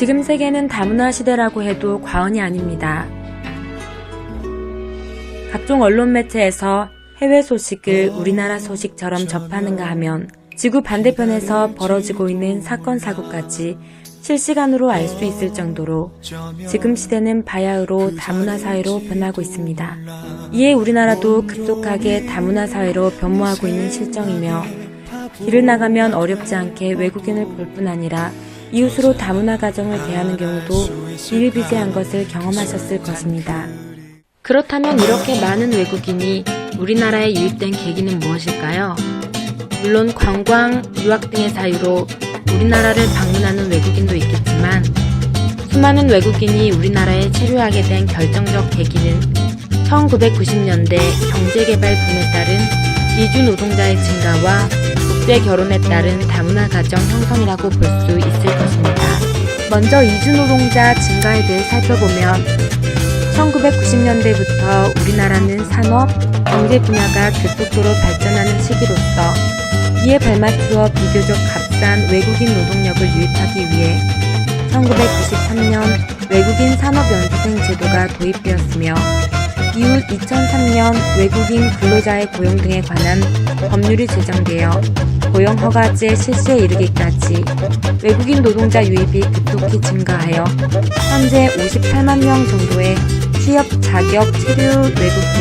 지금 세계는 다문화 시대라고 해도 과언이 아닙니다. 각종 언론 매체에서 해외 소식을 우리나라 소식처럼 접하는가 하면 지구 반대편에서 벌어지고 있는 사건 사고까지 실시간으로 알 수 있을 정도로 지금 시대는 바야흐로 다문화 사회로 변하고 있습니다. 이에 우리나라도 급속하게 다문화 사회로 변모하고 있는 실정이며 길을 나가면 어렵지 않게 외국인을 볼 뿐 아니라 이웃으로 다문화 가정을 대하는 경우도 비일비재한 것을 경험하셨을 것입니다. 그렇다면 이렇게 많은 외국인이 우리나라에 유입된 계기는 무엇일까요? 물론 관광, 유학 등의 사유로 우리나라를 방문하는 외국인도 있겠지만 수많은 외국인이 우리나라에 체류하게 된 결정적 계기는 1990년대 경제개발 붐에 따른 이주 노동자의 증가와 국제 결혼에 따른 다문화 가정 형성이라고 볼 수 있을 것입니다. 먼저 이주 노동자 증가에 대해 살펴보면 1990년대부터 우리나라는 산업, 경제 분야가 급속도로 발전하는 시기로서 이에 발맞추어 비교적 값싼 외국인 노동력을 유입하기 위해 1993년 외국인 산업연수생 제도가 도입되었으며 이후 2003년 외국인 근로자의 고용 등에 관한 법률이 제정되어 고용 허가제 실시에 이르기까지 외국인 노동자 유입이 급속히 증가하여 현재 58만 명 정도의 취업 자격 체류 외국인,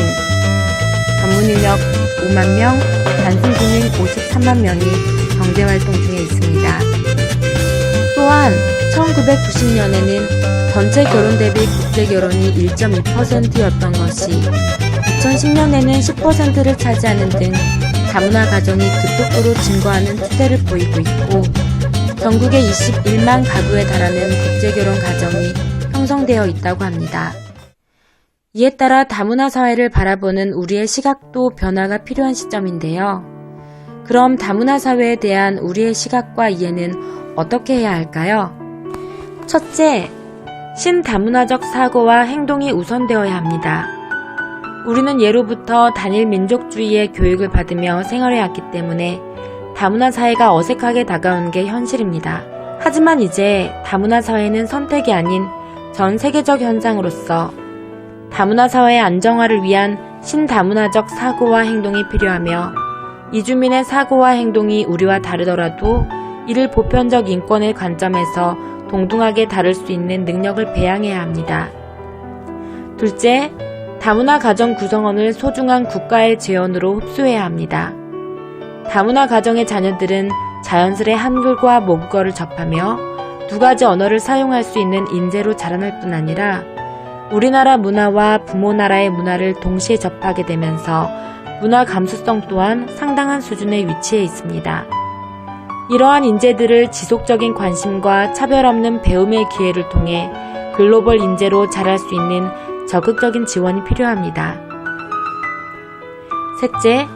전문 인력 5만 명, 단순 군인 53만 명이 경제활동 중에 있습니다. 또한 1990년에는 전체 결혼 대비 국제 결혼이 1.2%였던 것이 2010년에는 10%를 차지하는 등 다문화 가정이 급속도로 증가하는 추세를 보이고 있고 전국의 21만 가구에 달하는 국제 결혼 가정이 형성되어 있다고 합니다. 이에 따라 다문화 사회를 바라보는 우리의 시각도 변화가 필요한 시점인데요. 그럼 다문화 사회에 대한 우리의 시각과 이해는 어떻게 해야 할까요? 첫째, 신다문화적 사고와 행동이 우선되어야 합니다. 우리는 예로부터 단일 민족주의의 교육을 받으며 생활해왔기 때문에 다문화 사회가 어색하게 다가오는 게 현실입니다. 하지만 이제 다문화 사회는 선택이 아닌 전 세계적 현상으로서 다문화 사회의 안정화를 위한 신다문화적 사고와 행동이 필요하며 이주민의 사고와 행동이 우리와 다르더라도 이를 보편적 인권의 관점에서 동등하게 다룰 수 있는 능력을 배양해야 합니다. 둘째, 다문화 가정 구성원을 소중한 국가의 재원으로 흡수해야 합니다. 다문화 가정의 자녀들은 자연스레 한글과 모국어를 접하며 두 가지 언어를 사용할 수 있는 인재로 자라날 뿐 아니라 우리나라 문화와 부모 나라의 문화를 동시에 접하게 되면서 문화 감수성 또한 상당한 수준에 위치해 있습니다. 이러한 인재들을 지속적인 관심과 차별 없는 배움의 기회를 통해 글로벌 인재로 자랄 수 있는 적극적인 지원이 필요합니다. 셋째,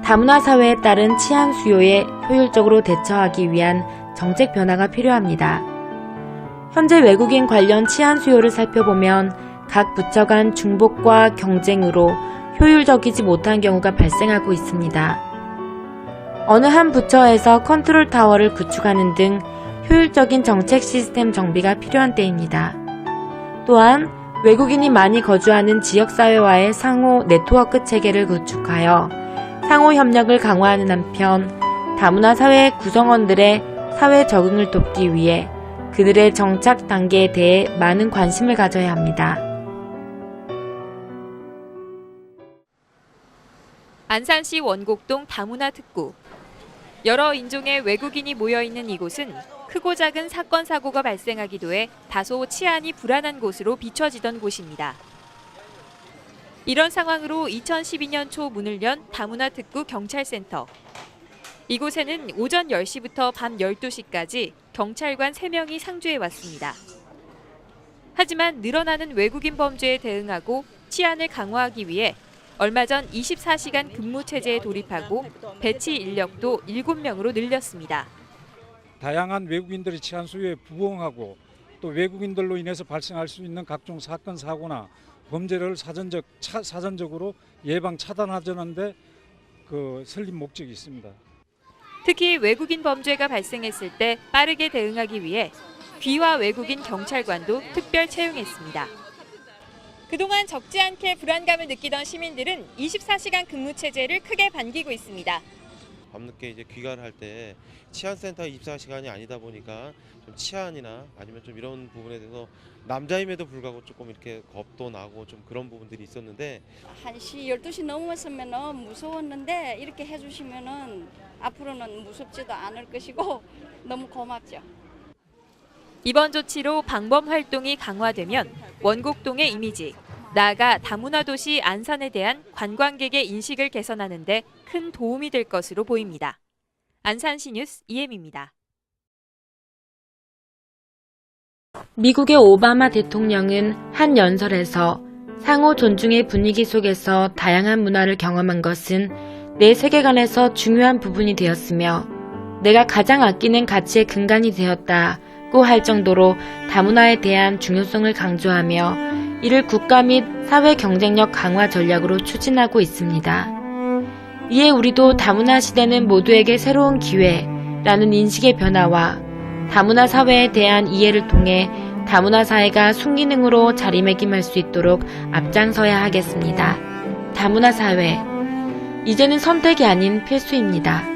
다문화 사회에 따른 치안 수요에 효율적으로 대처하기 위한 정책 변화가 필요합니다. 현재 외국인 관련 치안 수요를 살펴보면 각 부처 간 중복과 경쟁으로 효율적이지 못한 경우가 발생하고 있습니다. 어느 한 부처에서 컨트롤 타워를 구축하는 등 효율적인 정책 시스템 정비가 필요한 때입니다. 또한 외국인이 많이 거주하는 지역사회와의 상호 네트워크 체계를 구축하여 상호 협력을 강화하는 한편 다문화 사회 구성원들의 사회 적응을 돕기 위해 그들의 정착 단계에 대해 많은 관심을 가져야 합니다. 안산시 원곡동 다문화 특구. 여러 인종의 외국인이 모여있는 이곳은 크고 작은 사건 사고가 발생하기도 해 다소 치안이 불안한 곳으로 비춰지던 곳입니다. 이런 상황으로 2012년 초 문을 연 다문화 특구 경찰센터. 이곳에는 오전 10시부터 밤 12시까지 경찰관 3명이 상주해 왔습니다. 하지만 늘어나는 외국인 범죄에 대응하고 치안을 강화하기 위해 얼마 전 24시간 근무 체제에 돌입하고 배치 인력도 7명으로 늘렸습니다. 다양한 외국인들의 치안 수요에 부응하고 또 외국인들로 인해서 발생할 수 있는 각종 사건 사고나 범죄를 사전적으로 예방 차단하자는 데 설립 목적이 있습니다. 특히 외국인 범죄가 발생했을 때 빠르게 대응하기 위해 귀화 외국인 경찰관도 특별 채용했습니다. 그동안 적지 않게 불안감을 느끼던 시민들은 24시간 근무 체제를 크게 반기고 있습니다. 밤늦게 이제 귀가를 할 때 치안센터 24시간이 아니다 보니까 좀 치안이나 아니면 좀 이런 부분에 대해서 남자임에도 불구하고 조금 이렇게 겁도 나고 좀 그런 부분들이 있었는데 1시, 12시 넘었으면 무서웠는데 이렇게 해주시면 앞으로는 무섭지도 않을 것이고 너무 고맙죠. 이번 조치로 방범 활동이 강화되면 원곡동의 이미지, 나아가 다문화 도시 안산에 대한 관광객의 인식을 개선하는 데 큰 도움이 될 것으로 보입니다. 안산시 뉴스 이엠입니다. 미국의 오바마 대통령은 한 연설에서 상호 존중의 분위기 속에서 다양한 문화를 경험한 것은 내 세계관에서 중요한 부분이 되었으며 내가 가장 아끼는 가치의 근간이 되었다고 할 정도로 다문화에 대한 중요성을 강조하며 이를 국가 및 사회 경쟁력 강화 전략으로 추진하고 있습니다. 이에 우리도 다문화 시대는 모두에게 새로운 기회라는 인식의 변화와 다문화 사회에 대한 이해를 통해 다문화 사회가 순기능으로 자리매김할 수 있도록 앞장서야 하겠습니다. 다문화 사회, 이제는 선택이 아닌 필수입니다.